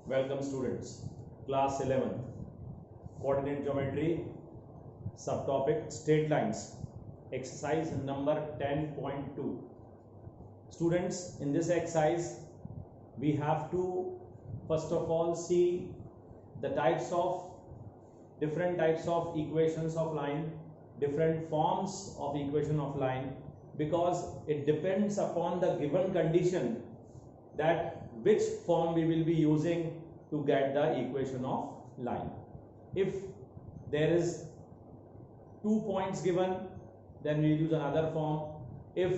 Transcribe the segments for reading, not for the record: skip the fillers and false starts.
Welcome students, class 11th, coordinate geometry, subtopic straight lines, exercise number 10.2. Students, in this exercise, we have to first of all see the different types of equations of line, different forms of equation of line, because it depends upon the given condition that which form we will be using to get the equation of line. If there is 2 points given, then we will use another form. If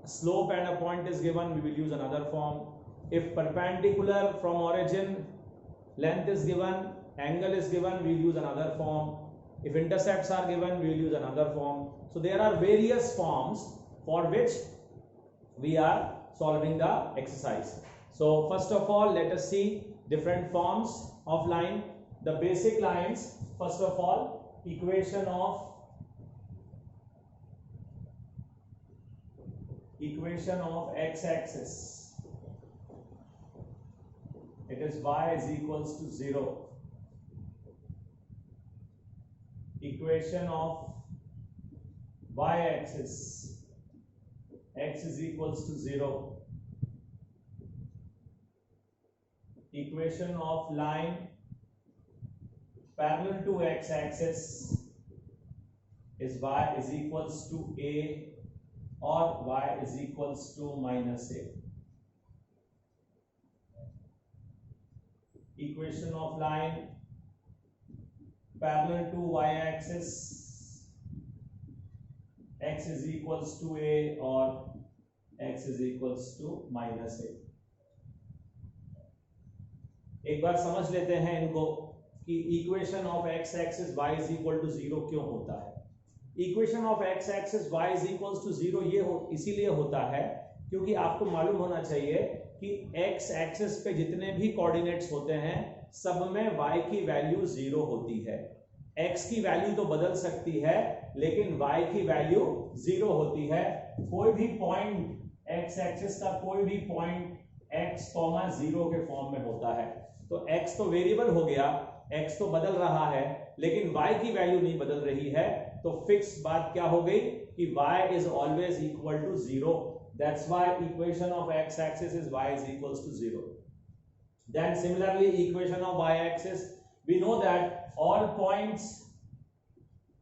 a slope and a point is given, we will use another form. If perpendicular from origin, length is given, angle is given, we will use another form. If intercepts are given, we will use another form. So there are various forms for which we are solving the exercise. So first of all, let us see different forms of line. The basic lines, first of all, equation of x-axis. It is y is equals to 0. Equation of y-axis, x is equals to 0. Equation of line parallel to x-axis is y is equals to a or y is equals to minus a. Equation of line parallel to y-axis, x is equals to a or x is equals to minus a. एक बार समझ लेते हैं इनको कि equation of x axis y is equal to 0 क्यों होता है। Equation of x axis y is equal to 0 ये इसीलिए होता है क्योंकि आपको मालूम होना चाहिए कि एक्स एक्सिस पे जितने भी कोऑर्डिनेट्स होते हैं सब में y की वैल्यू 0 होती है। x की वैल्यू तो बदल सकती है लेकिन y की वैल्यू 0 होती है। कोई भी पॉइंट एक्स एक्सिस का कोई भी पॉइंट x, 0 के फॉर्म में होता है। तो x तो वेरिएबल हो गया, x तो बदल रहा है लेकिन y की वैल्यू नहीं बदल रही है। तो फिक्स बात क्या हो गई कि y is always equal to 0. That's why equation of x axis is y is equals to 0. Then similarly equation of y axis, we know that all points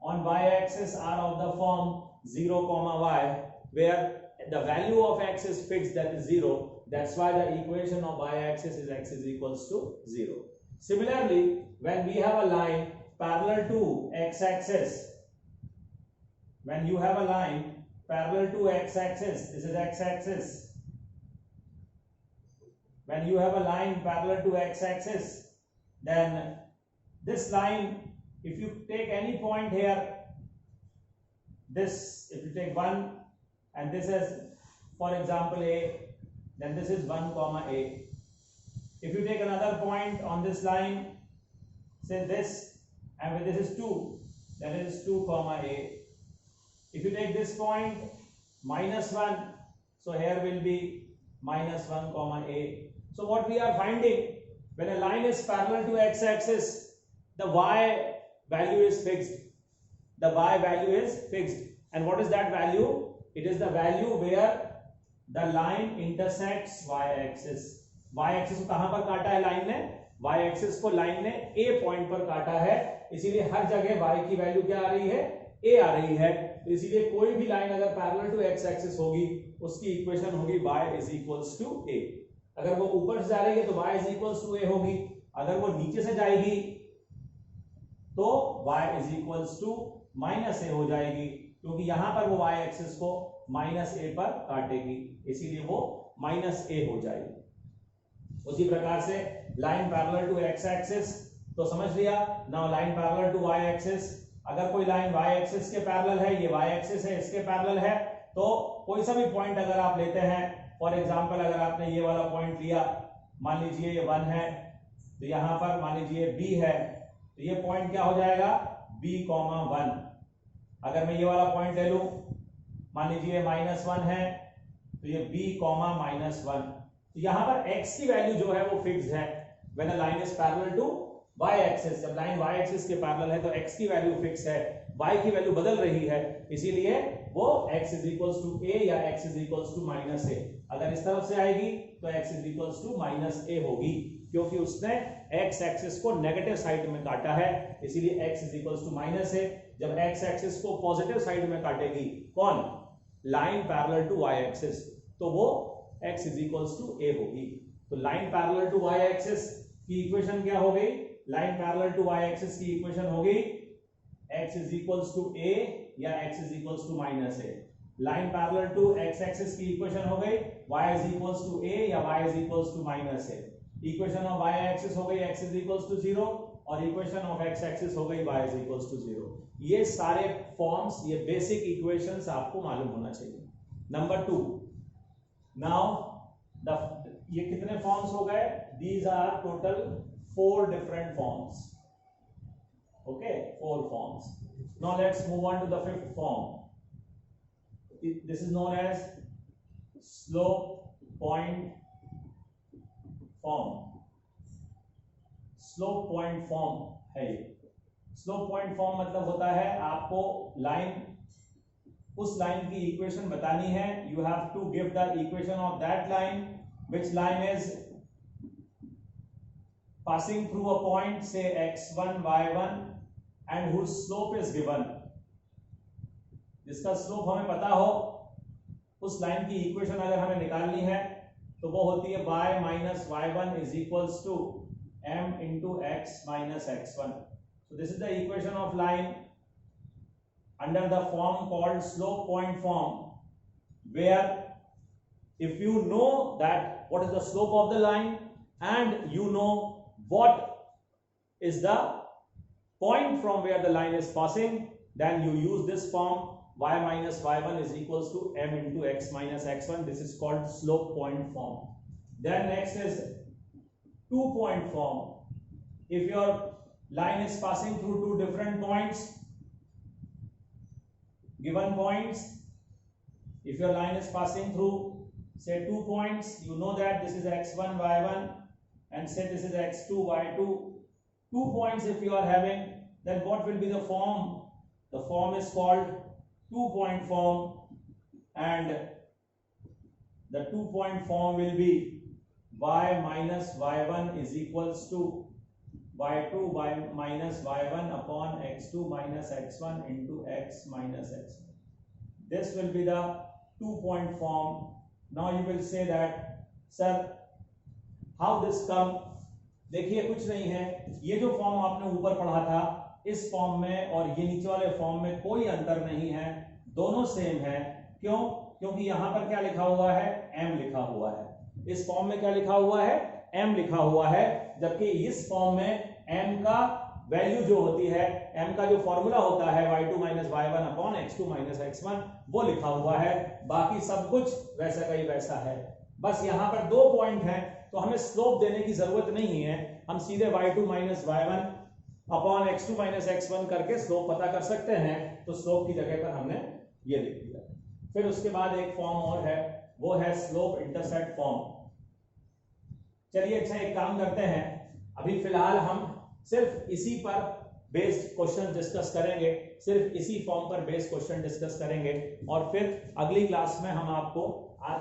on y axis are of the form 0, y, where the value of x is fixed, that is 0. That's why the equation of y-axis is x is equals to 0. Similarly, when we have a line parallel to x-axis, when you have a line parallel to x-axis, this is x-axis. When you have a line parallel to x-axis, then this line, if you take any point here, this, if you take 1 and this is, for example, a, then this is 1, a. If you take another point on this line, say this, and this is 2, then it is 2, a. If you take this point, minus 1, so here will be minus 1, a. So what we are finding, when a line is parallel to x-axis, the y value is fixed. The y value is fixed. And what is that value? It is the value where the line intersects y-axis. y-axis को कहां पर काटा है line ने? y-axis को line ने a point पर काटा है, इसीलिए हर जगह y की वैल्यू क्या आ रही है? a आ रही है। तो इसीलिए कोई भी लाइन अगर पैरेलल टू x-axis होगी उसकी इक्वेशन होगी y is equals to a. अगर वो ऊपर से जा रही है तो y is equals to a होगी, अगर वो नीचे से जाएगी तो y is equals to minus a हो जाएगी, क्योंकि यहां पर वो y-axis को माइनस ए पर काटेगी, इसीलिए वो माइनस ए हो जाएगी। उसी प्रकार से line parallel to x axis तो समझ लिया। Now line parallel to y axis, अगर कोई लाइन वाई एक्सिस के पैरेलल है, ये वाई एक्सिस है, इसके पैरेलल है, तो कोई सा भी पॉइंट अगर आप लेते हैं, फॉर एग्जांपल अगर आपने ये वाला पॉइंट लिया, मान लीजिए ये 1 है, तो यहां पर मान लीजिए b है, तो ये पॉइंट क्या हो जाएगा? b, 1। अगर मैं ये वाला पॉइंट ले लूं, मान लीजिए -1 है, तो ये b, -1। तो यहां पर x की वैल्यू जो है वो फिक्स्ड है, when a line is parallel to y axis, जब लाइन y एक्सिस के पैरेलल है तो x की वैल्यू फिक्स है, y की वैल्यू बदल रही है, इसीलिए वो x is equals to a या x is equals to minus a। अगर इस तरफ से आएगी तो x is equals to minus a होगी, क्योंकि उसने x एक्सिस को नेगेटिव साइड में काटा है, इसीलिए x is equals to minus a। जब x एक्सिस को पॉजिटिव साइड में काटेगी कौन, line parallel to y axis, तो वो x is equals to a होगी। तो line parallel to y axis की इक्वेशन क्या हो गई, line parallel to y axis की इक्वेशन हो गई x is equals to a या x is equals to minus a। Line parallel to x axis की इक्वेशन हो गई y is equals to a या y is equals to minus a। Equation of y axis हो गई x is equals to 0 और equation of x axis हो गई y is equals to 0। ये सारे फॉर्म्स, ये बेसिक इक्वेशंस आपको मालूम होना चाहिए। नंबर 2, नाउ ये कितने फॉर्म्स हो गए, these are total 4 different forms, okay, 4 forms. Now let's move on to the 5th form. This is known as slope point form. Slope point form है ये। Slope point form मतलब होता है आपको लाइन, उस लाइन की इक्वेशन बतानी है, you have to give the equation of that line, which line is passing through a point say x1 y1 and whose slope is given, जिसका स्लोप हमें पता हो, उस लाइन की इक्वेशन अगर हमें निकालनी है तो वो होती है y minus y1 is equals to m into x minus x1। so this is the equation of line under the form called slope point form, where if you know that what is the slope of the line and you know what is the point from where the line is passing, then you use this form y minus y1 is equals to m into x minus x1. This is called slope point form. Then next is 2-point form. If your line is passing through 2 different points, given points, if your line is passing through say 2 points, you know that this is x1 y1 and say this is x2 y2, 2 points if you are having, then what will be the form? The form is called 2-point form, and the 2-point form will be y minus y1 is equals to y2 y minus y1 upon x2 minus x1 into x minus x1. This will be the 2-point form. Now you will say that sir how this come, देखिए कुछ नहीं है, ये जो form आपने ऊपर पढ़ा था इस फॉर्म में और ये नीचे वाले फॉर्म में कोई अंतर नहीं है, दोनों सेम है। क्यों? क्योंकि यहां पर क्या लिखा हुआ है, m लिखा हुआ है, इस फॉर्म में क्या लिखा हुआ है, m लिखा हुआ है, जबकि इस फॉर्म में m का वैल्यू जो होती है, m का जो फॉर्मूला होता है y2 minus y1 upon x2 minus x1 वो लिखा हुआ है, बाकी सब कुछ वैसा का ही वैसा है। बस यहाँ पर 2 पॉइंट हैं तो हमें स्लोप देने की जरूरत नहीं है, हम सीधे y2 minus y1 upon x2 minus x1 करके स्लोप पता कर सकते हैं। तो स्लोप की जगह पर हमने ये लिख दिया। फिर उसके बाद एक फॉर्म और है, वो है स्लोप इंटरसेप्ट फॉर्म। चलिए अच्छा एक काम करते हैं, अभी फिलहाल हम सिर्फ इसी पर बेस्ड क्वेश्चन डिस्कस करेंगे, सिर्फ इसी फॉर्म पर बेस्ड क्वेश्चन डिस्कस करेंगे, और फिर अगली क्लास में हम आपको,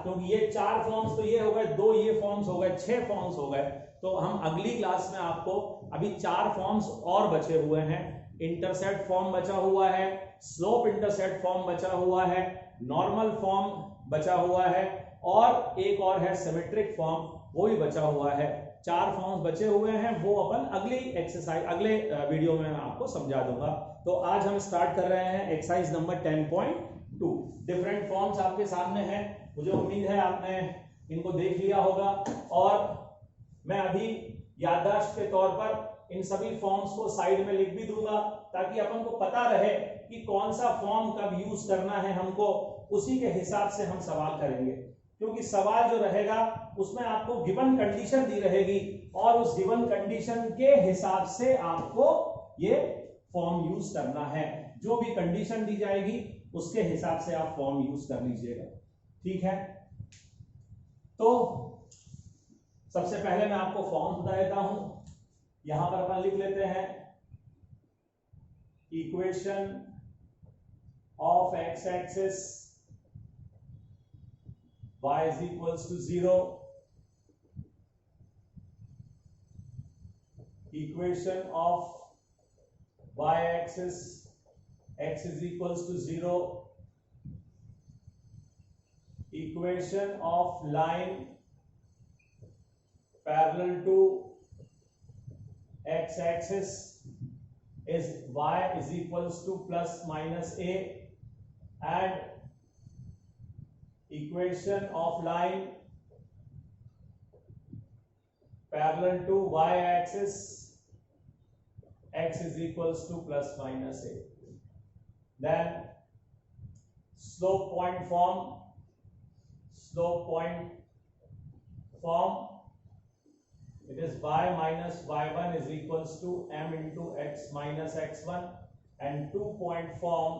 क्योंकि ये 4 फॉर्म्स तो ये हो गए, 2 ये फॉर्म्स हो गए, 6 फॉर्म्स हो गए, तो हम अगली क्लास में आपको अभी 4 फॉर्म्स और बचे हुए हैं। इंटरसेप्ट फॉर्म बचा हुआ है, स्लोप इंटरसेप्ट फॉर्म बचा हुआ है, नॉर्मल फॉर्म बचा हुआ है, और एक और है सिमेट्रिक फॉर्म, वो भी बचा हुआ है। 4 फॉर्म्स बचे हुए हैं, वो अपन अगली एक्सरसाइज, अगले वीडियो में मैं आपको समझा दूंगा। तो आज हम स्टार्ट कर रहे हैं एक्सरसाइज नंबर 10.2। डिफरेंट फॉर्म्स आपके सामने हैं, मुझे उम्मीद है आपने इनको देख लिया होगा, और मैं अभी याददाश्त के तौर पर इन सभी फॉर्म्स को साइड में लिख भी दूंगा, ताकि अपन को पता रहे कि कौन सा फॉर्म कब यूज करना है हमको, उसी के हिसाब से हम सवाल करेंगे। क्योंकि सवाल जो रहेगा उसमें आपको गिवन कंडीशन दी रहेगी, और उस गिवन कंडीशन के हिसाब से आपको ये फॉर्म यूज करना है। जो भी कंडीशन दी जाएगी उसके हिसाब से आप फॉर्म यूज कर लीजिएगा, ठीक है। तो सबसे पहले मैं आपको फॉर्म बता देता हूं। यहां पर अपन लिख लेते हैं equation of x axis y is equals to 0, equation of y axis x is equals to 0, equation of line parallel to x axis is y is equals to plus minus a, and equation of line parallel to y axis x is equals to plus minus a. Then slope point form, it is y minus y1 is equals to m into x minus x1, and 2-point form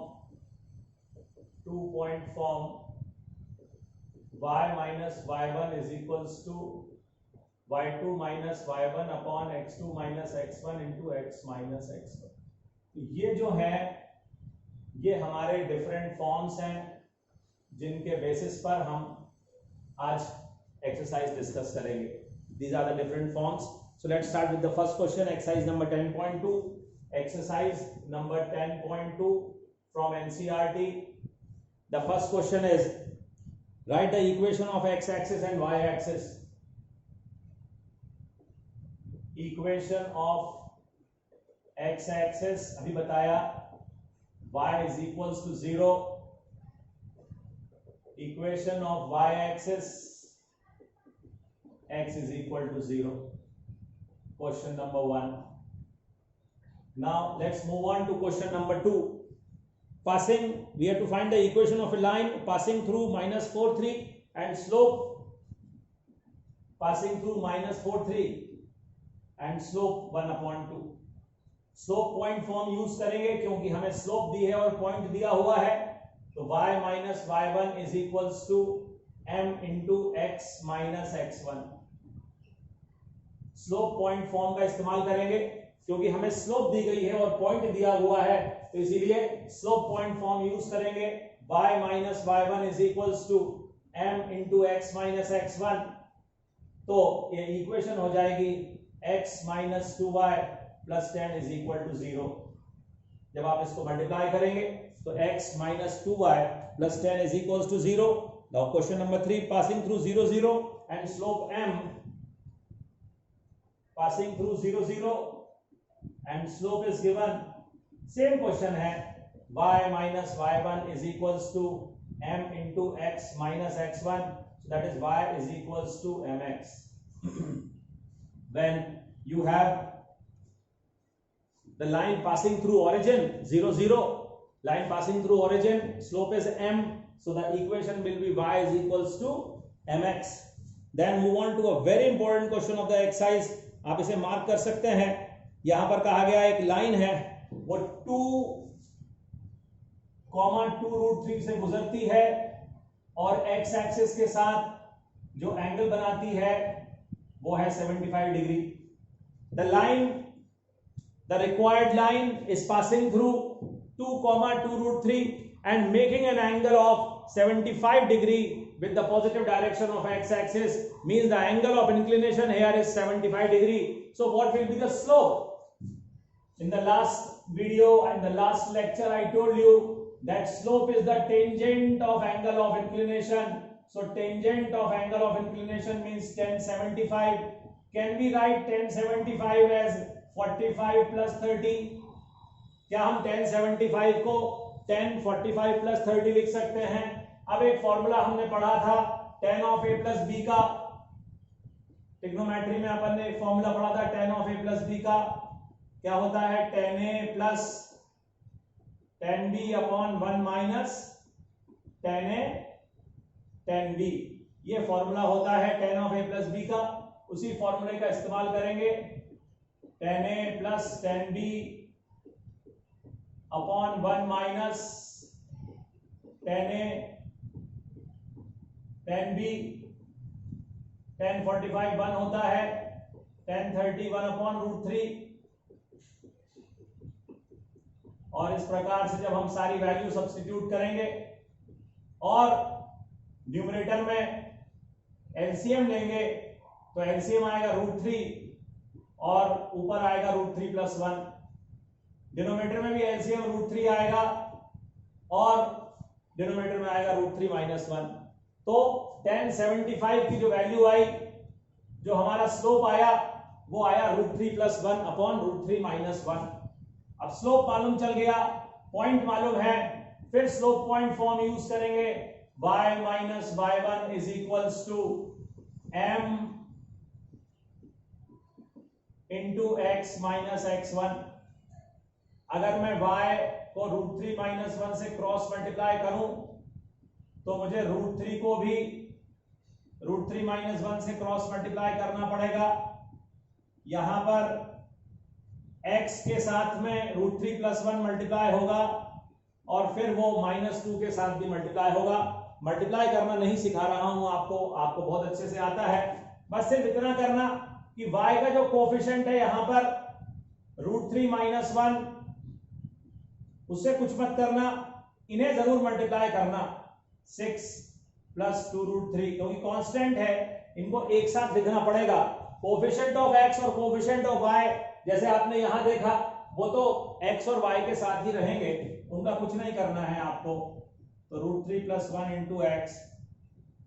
y minus y1 is equals to y2 minus y1 upon x2 minus x1 into x minus x1. तो ये जो है ये हमारे different forms हैं जिनके basis पर हम आज एक्सरसाइज डिस्कस करेंगे. These are the different forms. So let's start with the first question, exercise number 10.2. Exercise number 10.2 from NCERT. The first question is, write the equation of x-axis and y-axis. Equation of x-axis अभी बताया, y is equals to 0. Equation of y-axis, x is equal to 0. Question number 1. Now let's move on to question number 2. Passing, we have to find the equation of a line passing through minus 4, 3 and slope passing through minus 4, 3 and slope 1 upon 2. Slope point form use करेंगे क्योंकि हमें slope दी है और point दिया हुआ है. तो y minus y1 is equals to m into x minus x1. Slope point form का इस्तेमाल करेंगे क्योंकि हमें स्लोप दी गई है और पॉइंट दिया हुआ है, तो इसीलिए स्लोप पॉइंट फॉर्म यूज करेंगे. y minus y1 is equals to m into x minus x1. तो ये इक्वेशन हो जाएगी x minus 2y plus 10 is equal to 0. जब आप इसको मल्टीप्लाई करेंगे तो x minus 2y plus 10 is equal to 0. Now question number 3, passing through 0, 0 and slope m passing through 0, 0 and slope is given. Same question है, y minus y1 is equals to m into x minus x1, so that is y is equals to mx. When you have the line passing through origin 0, 0, line passing through origin, slope is m, so the equation will be y is equals to mx. Then move on to a very important question of the exercise. आप इसे mark कर सकते हैं. यहां पर कहा गया एक लाइन है वो 2,2√3 से गुजरती है और x एक्सिस के साथ जो एंगल बनाती है वो है 75 degree. The required line is passing through 2,2√3 and making an angle of 75 degree with the positive direction of x-axis, means the angle of inclination here is 75 degree. So what will be the slope? In the last video and the last lecture I told you that slope is the tangent of angle of inclination. So tangent of angle of inclination means tan 75. Can we write tan 75 as 45 plus 30? क्या हम tan 75 को tan 45 plus 30 लिख सकते हैं? अब एक formula हमने पढ़ा था tan of a plus b का, ट्रिग्नोमेट्री में अपन ने एक फॉर्मूला पढ़ा था tan of a plus b का. क्या होता है? tan a plus tan b upon 1 minus tan a tan b. ये फॉर्मूला होता है tan of a plus b का. उसी फॉर्मूले का इस्तेमाल करेंगे. tan a plus tan b upon 1 minus tan a tan b 1045 1 होता है, 1031/√3। और इस प्रकार से जब हम सारी वैल्यू सब्स्टिट्यूट करेंगे और न्यूमरेटर में एलसीएम लेंगे तो एलसीएम आएगा √3 और ऊपर आएगा √3 + 1। डिनोमिनेटर में भी एलसीएम √3 आएगा और डिनोमिनेटर में आएगा √3 - 1। तो 1075 की जो वैल्यू आई, जो हमारा स्लोप आया, वो आया √3 + 1/√3 - 1। अब स्लोप मालूम चल गया, पॉइंट मालूम है, फिर स्लोप पॉइंट फॉर्म यूज करेंगे। y - y1 = m × x - x1। अगर मैं y को √3 - 1 से क्रॉस मल्टीप्लाई करूं तो मुझे √3 को भी √3 - 1 से क्रॉस मल्टीप्लाई करना पड़ेगा। यहां पर x के साथ में √3 + 1 मल्टीप्लाई होगा और फिर वो -2 के साथ भी मल्टीप्लाई होगा। मल्टीप्लाई करना नहीं सिखा रहा हूं आपको, आपको बहुत अच्छे से आता है। बस सिर्फ इतना करना कि y का जो कोफिशिएंट है यहां पर √3 - 1, उससे कुछ मत करना, इन्हें जरूर मल्टीप्लाई करना। 6 + 2√3, क्योंकि कांस्टेंट है, इनको एक साथ लिखना पड़ेगा। कोफिशिएंट ऑफ x और कोफिशिएंट ऑफ y जैसे आपने यहां देखा, वो तो x और y के साथ ही रहेंगे, उनका कुछ नहीं करना है आपको। तो √3 + 1 × x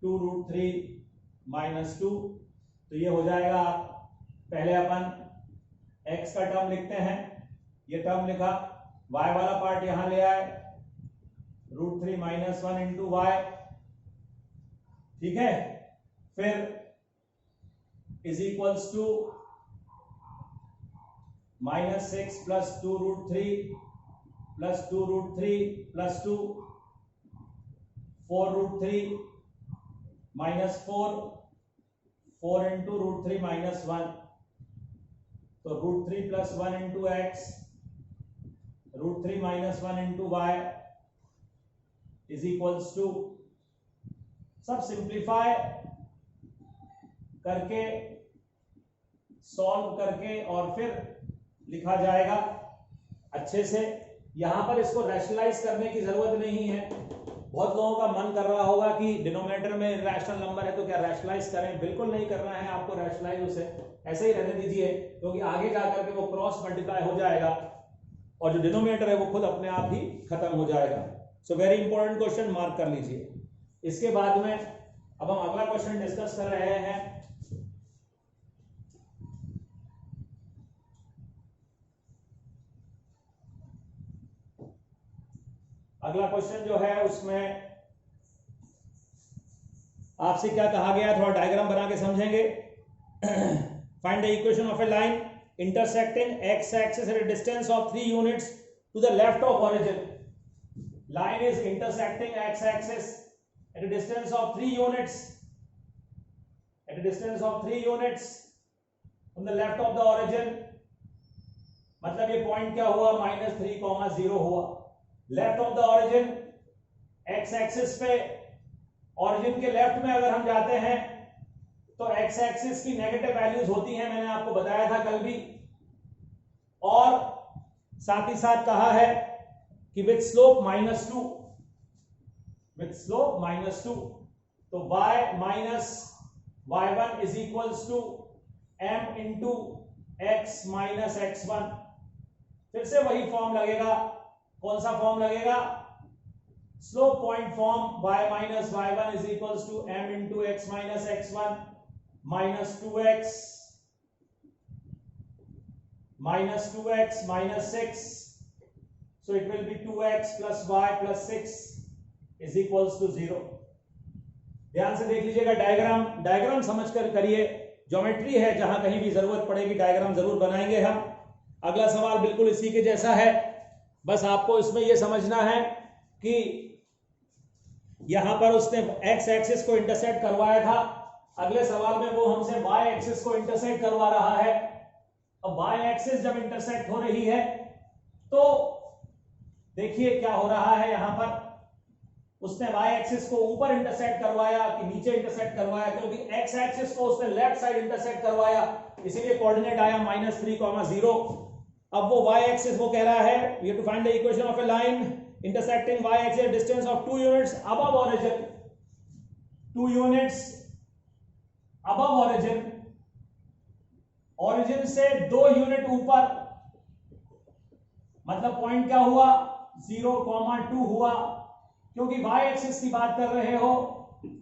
2√3 - 2, तो ये हो जाएगा। पहले अपन x का टर्म लिखते हैं, ये टर्म लिखा, y वाला पार्ट यहां ले आए, √3 - 1 × y, ठीक है। फिर = -6 + 2√3 + 2√3 + 2, 4√3 - 4, 4 × √3 - 1, तो √3 + 1 × x, √3 - 1 × y = सब सिंप्लीफाई करके, सॉल्व करके और फिर लिखा जाएगा अच्छे से। यहां पर इसको रैशनलाइज करने की जरूरत नहीं है। बहुत लोगों का मन कर रहा होगा कि डिनोमिनेटर में रैशनल नंबर है तो क्या रैशनलाइज करें, बिल्कुल नहीं करना है आपको रैशनलाइज, उसे ऐसे ही रहने दीजिए, क्योंकि आगे जाकर के वो क्रॉस मल्टीप्लाई हो जाएगा और जो डिनोमिनेटर है वो खुद अपने आप ही खत्म हो जाएगा। So very important question, mark कर लीजिए। इसके बाद में अब हम अगला क्वेश्चन डिस्कस कर रहे हैं। अगला क्वेश्चन जो है उसमें आपसे क्या कहा गया, थोड़ा डायग्राम बना के समझेंगे। Find the equation of a line intersecting x axis at a distance of 3 units to the left of origin. Line is intersecting x axis at a distance of 3 units, at a distance of 3 units from the left of the origin. मतलब ये point क्या हुआ, -3, 0 हुआ। Left of the origin, x axis पे, origin के left में अगर हम जाते हैं तो एक्स एक्सिस की नेगेटिव वैल्यूज होती हैं, मैंने आपको बताया था कल भी। और साथ ही साथ कहा है कि विथ स्लोप -2, विथ स्लोप -2, तो y - y1 = m × x - x1। फिर से वही फॉर्म लगेगा। कौन सा फॉर्म लगेगा? Slope point form, y - y1 = m × x - x1 -2x -6, so it will be 2x + y + 6 = 0। ध्यान से देख लीजिएगा डायग्राम, डायग्राम समझकर करिए। ज्योमेट्री है, जहां कहीं भी जरूरत पड़ेगी डायग्राम जरूर बनाएंगे हम। अगला सवाल बिल्कुल इसी के जैसा है, बस आपको इसमें यह समझना है कि यहां पर उसने x एक्सिस को इंटरसेक्ट करवाया था, अगले सवाल में वो हमसे y एक्सिस को इंटरसेक्ट करवा रहा है। अब y एक्सिस जब इंटरसेक्ट हो रही है तो देखिए क्या हो रहा है। यहां पर उसने y एक्सिस को ऊपर इंटरसेक्ट करवाया कि नीचे इंटरसेक्ट करवाया, क्योंकि x एक्सिस को उसने लेफ्ट साइड इंटरसेक्ट करवाया, इसीलिए कोऑर्डिनेट आया -3,0। अब वो y एक्सिस वो कह रहा है we have to find the equation of a line intersecting y axis distance of 2 units above origin, 2 units above origin, origin से 2 यूनिट ऊपर, मतलब पॉइंट क्या हुआ 0,2 हुआ, क्योंकि y एक्सिस की बात कर रहे हो,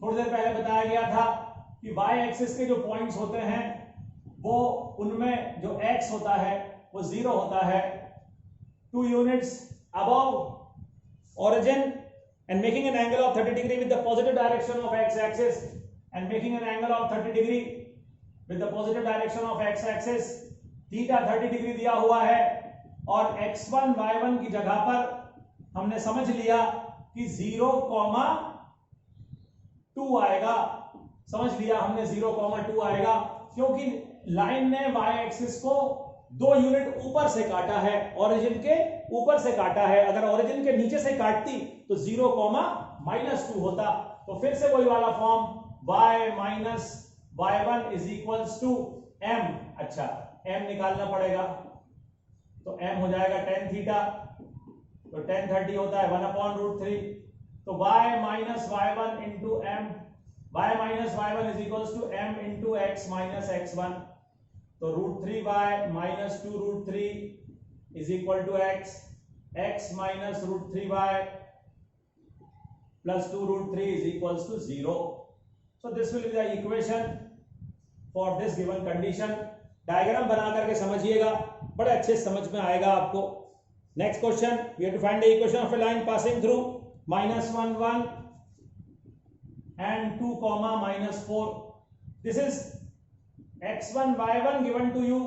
थोड़ी देर पहले बताया गया था कि y एक्सिस के जो पॉइंट्स होते हैं वो उनमें जो x होता है वो 0 होता है, 2 units above origin and making an angle of 30 degree with the positive direction of x axis and making an angle of 30 degree with the positive direction of x axis, theta 30 degree दिया हुआ है और x1 y1 की जगह पर हमने समझ लिया कि 0,2 आएगा, समझ लिया हमने 0,2 आएगा, क्योंकि लाइन ने y एक्सिस को 2 यूनिट ऊपर से काटा है, ओरिजिन के ऊपर से काटा है। अगर ओरिजिन के नीचे से काटती तो 0,-2 होता। तो फिर से वही वाला form y minus y1 is equals to m। अच्छा, m निकालना पड़ेगा, तो m हो जाएगा tan थीटा, तो tan 30 होता है 1/√3, तो y minus y1 into m, y minus y1 is equals to m into x minus x1, तो √3y minus 2√3 is equal to x, x minus √3y plus 2√3 is equals to 0. So this will be the equation for this given condition. Diagram बना करके समझिएगा, बड़े अच्छे समझ में आएगा आपको। Next question, we have to find the equation of a line passing through -1 1 and 2, -4. This is x1 y1 given to you,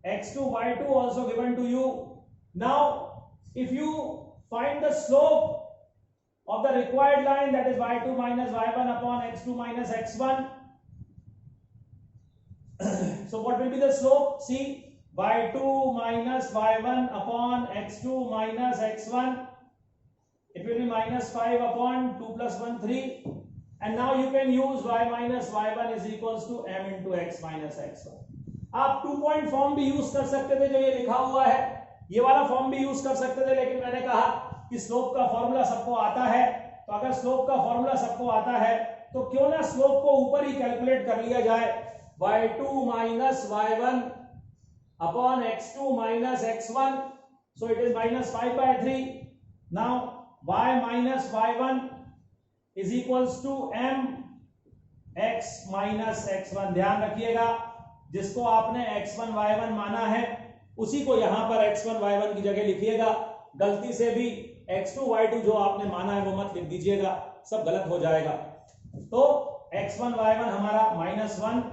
x2 y2 also given to you. Now if you find the slope of the required line, that is y2 minus y1 upon x2 minus x1, so what will be the slope? See, y2 minus y1 upon x2 minus x1, it will be -5 upon 2 plus 1 3, and now you can use y minus y1 is equals to m into x minus x1. आप 2 point form भी use कर सकते थे, जो ये लिखा हुआ है ये वाला फॉर्म भी यूज कर सकते थे, लेकिन मैंने कहा कि स्लोप का फॉर्मूला सबको आता है, तो अगर स्लोप का फॉर्मूला सबको आता है तो क्यों ना स्लोप को ऊपर ही कैलकुलेट कर लिया जाए, y2 minus y1 upon x2 minus x1, so it is -5/3. now y minus y1 is equals to m x minus x1। ध्यान रखिएगा, जिसको आपने x1 y1 माना है उसी को यहां पर x1 y1 की जगह लिखिएगा, गलती से भी x2 y2 जो आपने माना है वो मत लिख दीजिएगा, सब गलत हो जाएगा। तो x1 y1 हमारा -1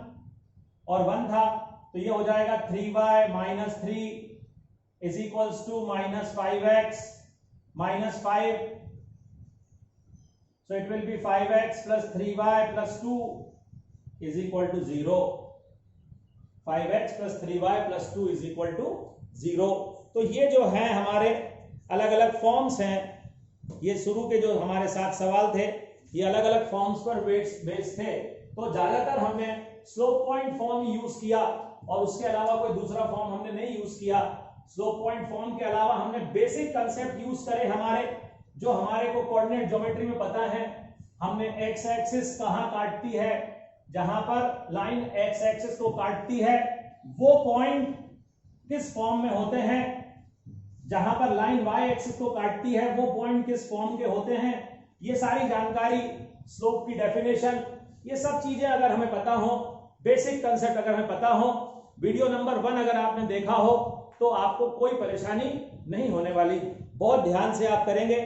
और 1 था, तो ये हो जाएगा 3y minus 3 is equals to -5x minus 5, so it will be 5x plus 3y plus 2 is equal to 0, 5x plus 3y plus 2 is equal to 0। तो ये जो है हमारे अलग अलग फॉर्म्स हैं, ये शुरू के जो हमारे साथ सवाल थे ये अलग अलग फॉर्म्स पर बेस्ड थे, तो ज्यादातर हमने स्लोप पॉइंट फॉर्म यूज किया और उसके अलावा कोई दूसरा फॉर्म हमने नहीं यूज किया। स्लोप पॉइंट फॉर्म के अलावा हमने बेसिक कंसेप्ट यूज करे हमारे, जो हमारे को कोऑर्डिनेट ज्योमेट्री में पता है। हमने एक्स एक्सिस कहां काटती है, जहां पर लाइन एक्स एक्सिस को काटती है वो पॉइंट किस फॉर्म में होते हैं, जहां पर लाइन वाई एक्सिस को काटती है वो पॉइंट किस फॉर्म के होते हैं, ये सारी जानकारी, स्लोप की डेफिनेशन, ये सब चीजें अगर हमें पता हो, बेसिक कंसेप्ट अगर हमें पता हो, वीडियो नंबर 1 अगर आपने देखा हो तो आपको कोई परेशानी नहीं होने वाली। बहुत ध्यान से आप करेंगे।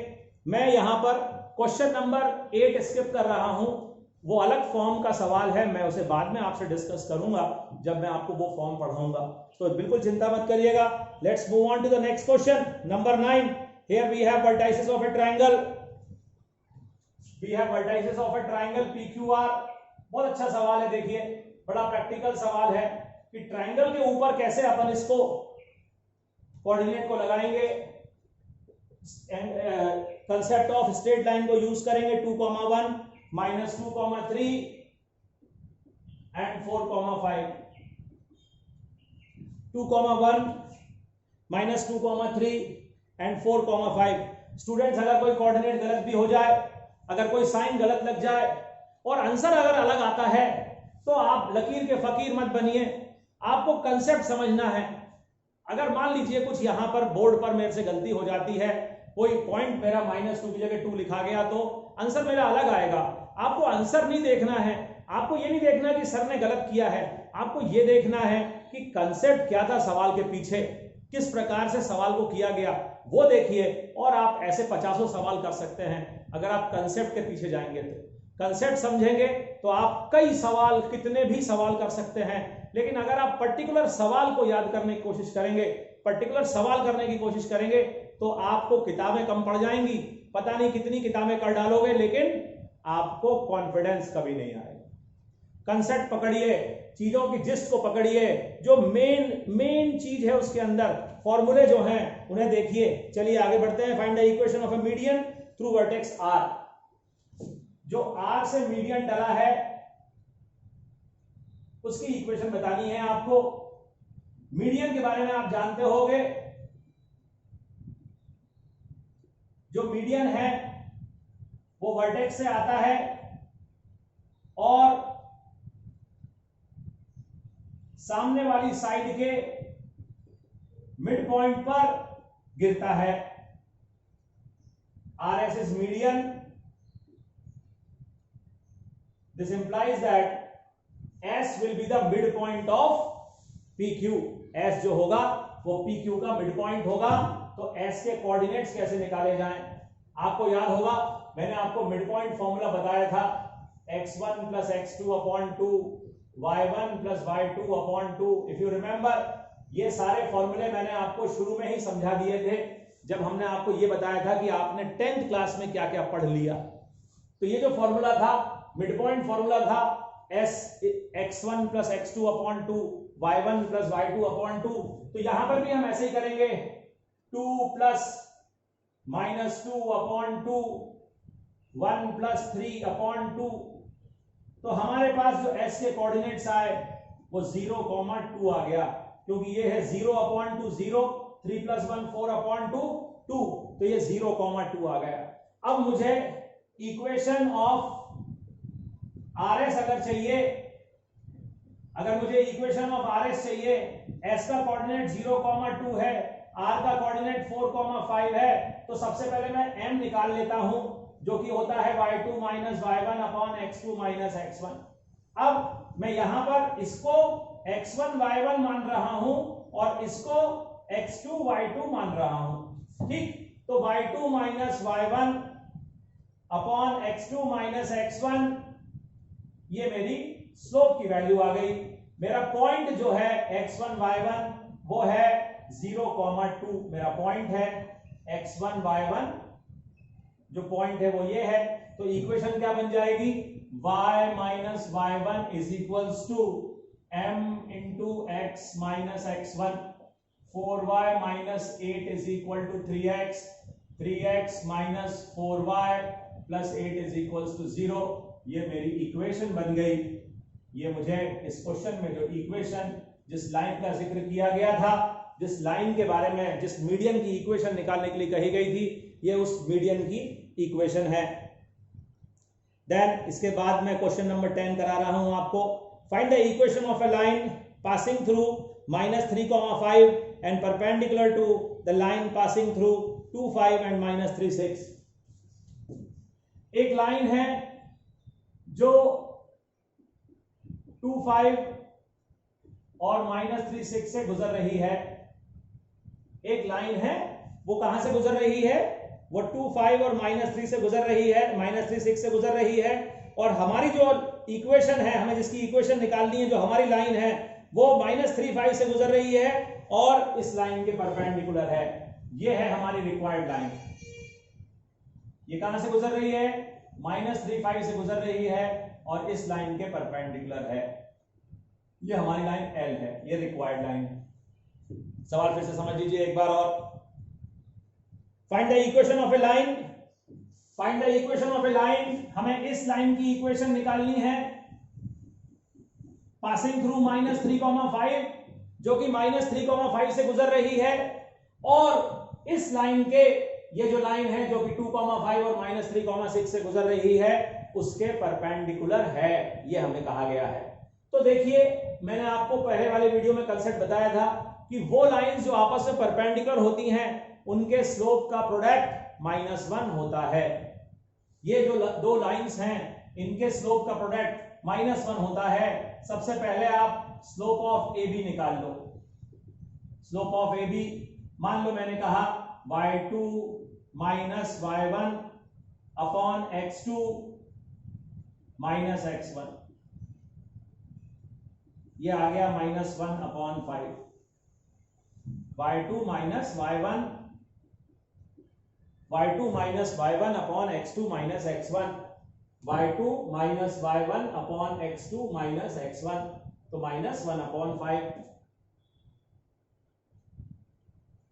मैं यहां पर क्वेश्चन नंबर 8 स्किप कर रहा हूं, वो अलग फॉर्म का सवाल है, मैं उसे बाद में आपसे डिस्कस करूंगा जब मैं आपको वो फॉर्म पढ़ाऊंगा, तो बिल्कुल चिंता मत करिएगा। Let's move on to the next question number 9। Here we have vertices of a triangle, we have vertices of a triangle PQR। बहुत अच्छा सवाल है, देखिए बड़ा प्रैक्टिकल सवाल है कि ट्रायंगल के ऊपर कैसे अपन इसको कोऑर्डिनेट को लगाएंगे। कंसेप्ट ऑफ स्ट्रेट लाइन को यूज करेंगे 2,1 minus 2,3 and 4,5 2,1 minus 2,3 and 4,5 students अगर कोई कोऑर्डिनेट गलत भी हो जाए, अगर कोई साइन गलत लग जाए और आंसर अगर अलग आता है तो आप लकीर के फकीर मत बनिए, आपको कंसेप्ट समझना है। अगर मान लीजिए कुछ यहां पर बोर्ड पर मेरे से गलती हो जाती है, कोई पॉइंट मेरा -2 की जगह 2 लिखा गया तो आंसर मेरा अलग आएगा। आपको आंसर नहीं देखना है, आपको ये नहीं देखना कि सर ने गलत किया है, आपको ये देखना है कि कंसेप्ट क्या था सवाल के पीछे, किस प्रकार से सवाल को किया गया वो देखिए, और आप ऐसे 50 सवाल कर सकते हैं अगर आप कंसेप्ट के पीछे जाएंगे तो। कंसेप्ट समझेंगे तो आप कई सवाल, कितने भी सवाल कर सकते हैं। लेकिन अगर आप पर्टिकुलर सवाल को याद करने की कोशिश करेंगे, पर्टिकुलर सवाल करने की कोशिश करेंगे तो आपको किताबें कम पड़ जाएंगी, पता नहीं कितनी किताबें कर डालोगे, लेकिन आपको कॉन्फिडेंस कभी नहीं आएगा। कंसेप्ट पकड़िए, चीजों की जिस्ट को पकड़िए, जो मेन चीज है उसके अंदर फॉर्मूले जो हैं उन्हें देखिए। चलिए आगे बढ़ते हैं। Find the equation of a median through vertex R. जो आर से मीडियन डला है उसकी इक्वेशन बतानी है आपको। मीडियन के बारे में आप जानते होंगे, जो मीडियन है वो वर्टेक्स से आता है और सामने वाली साइड के मिड पॉइंट पर गिरता है। RS is median. This implies that S will be the midpoint of PQ. S जो होगा वो PQ का मिड पॉइंट होगा। तो S के कोऑर्डिनेट्स कैसे निकाले जाएं? आपको याद होगा, मैंने आपको मिड पॉइंट फॉर्मूला बताया था, x1 plus x2 upon 2, y1 plus y2 upon 2। If you remember, ये सारे फॉर्मूले मैंने आपको शुरू में ही समझा दिए थे जब हमने आपको ये बताया था कि आपने 10th क्लास में क्या क्या पढ़ लिया। तो ये जो फॉर्मूला था, मिड पॉइंट फॉर्मूला था, s x1 plus x2 upon 2, y1 plus y2 upon 2। तो यहां पर भी हम ऐसे ही करेंगे, 2 प्लस -2 अपॉन 2, 1 प्लस 3 अपॉन 2। तो हमारे पास जो s के कोऑर्डिनेट्स आए वो 0,2 आ गया, क्योंकि ये है 0 अपॉन 2 0, 3 प्लस 1 4 अपॉन 2 2, तो ये 0,2 आ गया। अब मुझे इक्वेशन ऑफ RS अगर चाहिए, अगर मुझे इक्वेशन ऑफ RS चाहिए, S का कोऑर्डिनेट 0,2 है, R का कोऑर्डिनेट 4,5 है, तो सबसे पहले मैं M निकाल लेता हूं जो कि होता है y2 minus y1 upon x2 minus x1। अब मैं यहां पर इसको x1 y1 मान रहा हूं और इसको x2 y2 मान रहा हूं, ठीक। तो y2 minus y1 upon x2 minus x1, ये मेरी स्लोप की वैल्यू आ गई। मेरा पॉइंट जो है x1 y1 वो है 0,2, मेरा पॉइंट है x1 y1, जो पॉइंट है वो ये है। तो इक्वेशन क्या बन जाएगी, y minus y1 is equals to m into x minus x1, 4y minus 8 is equal to 3x, 3x minus 4y plus 8 is equals to 0। ये मेरी इक्वेशन बन गई। ये मुझे इस क्वेश्चन में जो इक्वेशन, जिस लाइन का जिक्र किया गया था, जिस लाइन के बारे में, जिस मीडियन की इक्वेशन निकालने के लिए कही गई थी, ये उस मीडियन की इक्वेशन है। देन इसके बाद मैं क्वेश्चन नंबर 10 करा रहा हूं आपको। Find the equation of a line passing through -3,5 and perpendicular to the line passing through 2,5 and -3,6। एक लाइन है जो 2,5 और -3,6 से गुजर रही है। एक लाइन है, वो कहां से गुजर रही है, वो 2,5 और -3 से गुजर रही है, -3,6 से गुजर रही है। और हमारी जो इक्वेशन है, हमें जिसकी इक्वेशन निकालनी है, जो हमारी लाइन है, वो -3,5 से गुजर रही है और इस लाइन के परपेंडिकुलर है। ये है हमारी रिक्वायर्ड लाइन। ये कहां से गुजर रही है, -3,5 से गुजर रही है और इस लाइन के परपेंडिकुलर है। ये हमारी लाइन L है, ये रिक्वायर्ड लाइन। सवाल फिर से समझ लीजिए एक बार और। Find the equation of a line, find the equation of a line, हमें इस लाइन की इक्वेशन निकालनी है पासिंग थ्रू -3,5, जो कि -3,5 से गुजर रही है, और इस लाइन के, ये जो लाइन है जो कि 2,5 और -3,6 से गुजर रही है, उसके परपेंडिकुलर है, ये हमें कहा गया है। तो देखिए, मैंने आपको पहले वाले वीडियो में कंसेप्ट बताया था कि वो लाइंस जो आपस में परपेंडिकुलर होती हैं उनके स्लोप का प्रोडक्ट -1 होता है। ये जो दो लाइंस हैं इनके स्लोप का प्रोडक्ट -1 होता है। सबसे पहले आप स्लोप ऑफ ए बी निकाल लो। स्लोप ऑफ ए बी, मान लो मैंने कहा y2 minus y1 upon x2 minus x1, ये आ गया -1 upon 5। y2 minus y1, y2 minus y1 upon x2 minus x1, y2 minus y1 upon x2 minus x1, तो -1 upon 5।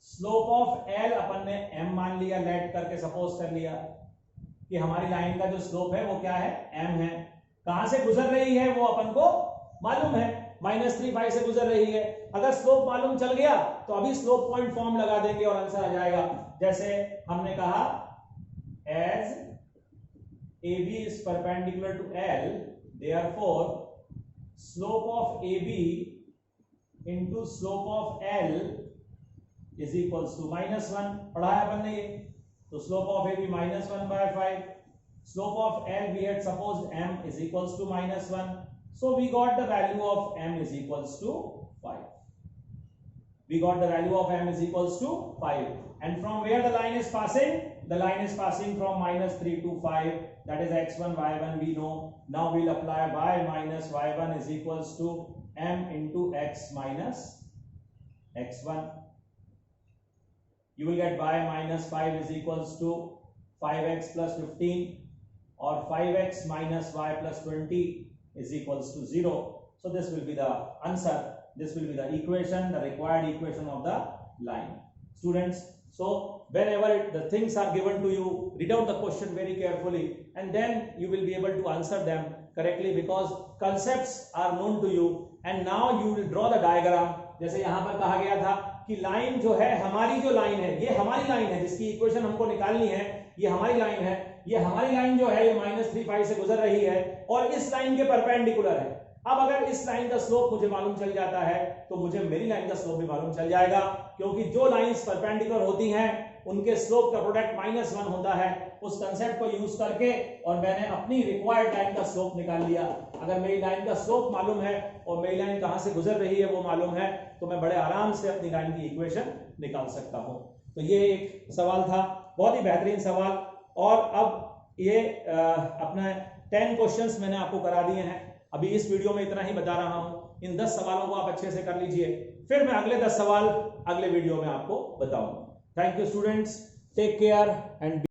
Slope of L अपन ने m मान लिया, late करके suppose कर लिया कि हमारी लाइन का जो स्लोप है वो क्या है, m है। कहां से गुजर रही है वो अपन को मालूम है, -3,5 से गुजर रही है। अगर स्लोप मालूम चल गया तो अभी स्लोप पॉइंट फॉर्म लगा देंगे और आंसर आ जाएगा। जैसे हमने कहा as AB is perpendicular to L, therefore slope of AB into slope of L is equals to -1। पढ़ाया अपन ने ये, तो slope of AB -1/5, slope of L we had supposed m is equals to -1, so we got the value of m is equals to 5. We got the value of m is equals to 5, and from where the line is passing? The line is passing from -3 to 5, that is x1 y1 we know. Now we'll apply y minus y1 is equals to m into x minus x1. You will get y minus 5 is equals to 5x plus 15, or 5x minus y plus 20 is equals to 0. So this will be the answer. This will be the equation, the required equation of the line. Students, so whenever the things are given to you, read out the question very carefully and then you will be able to answer them correctly, because concepts are known to you, and now you will draw the diagram. जैसे यहाँ पर कहा गया था कि line जो है, हमारी जो लाइन है, ये हमारी लाइन है जिसकी इक्वेशन हमको निकालनी है, ये हमारी लाइन है। ये हमारी लाइन जो है ये -3,5 से गुजर रही है और इस लाइन के परपेंडिकुलर है। अब अगर इस लाइन का स्लोप मुझे मालूम चल जाता है तो मुझे मेरी लाइन का स्लोप भी मालूम चल जाएगा, क्योंकि जो लाइंस परपेंडिकुलर होती हैं उनके स्लोप का प्रोडक्ट -1 होता है। उस कंसेप्ट को यूज करके और मैंने अपनी रिक्वायर्ड लाइन का स्लोप निकाल लिया। अगर मेरी लाइन का स्लोप मालूम है और मेरी लाइन कहां से गुजर रही है वो मालूम है, तो मैं बड़े आराम से अपनी लाइन की इक्वेशन निकाल सकता हूं। तो ये एक सवाल था, बहुत ही बेहतरीन सवाल। और अब ये अपना 10 क्वेश्चंस मैंने आपको करा दिए हैं। अभी इस वीडियो में इतना ही बता रहा हूं। इन 10 सवालों को आप अच्छे से कर लीजिए, फिर मैं अगले 10 सवाल अगले वीडियो में आपको बताऊंगा। Thank you students, take care and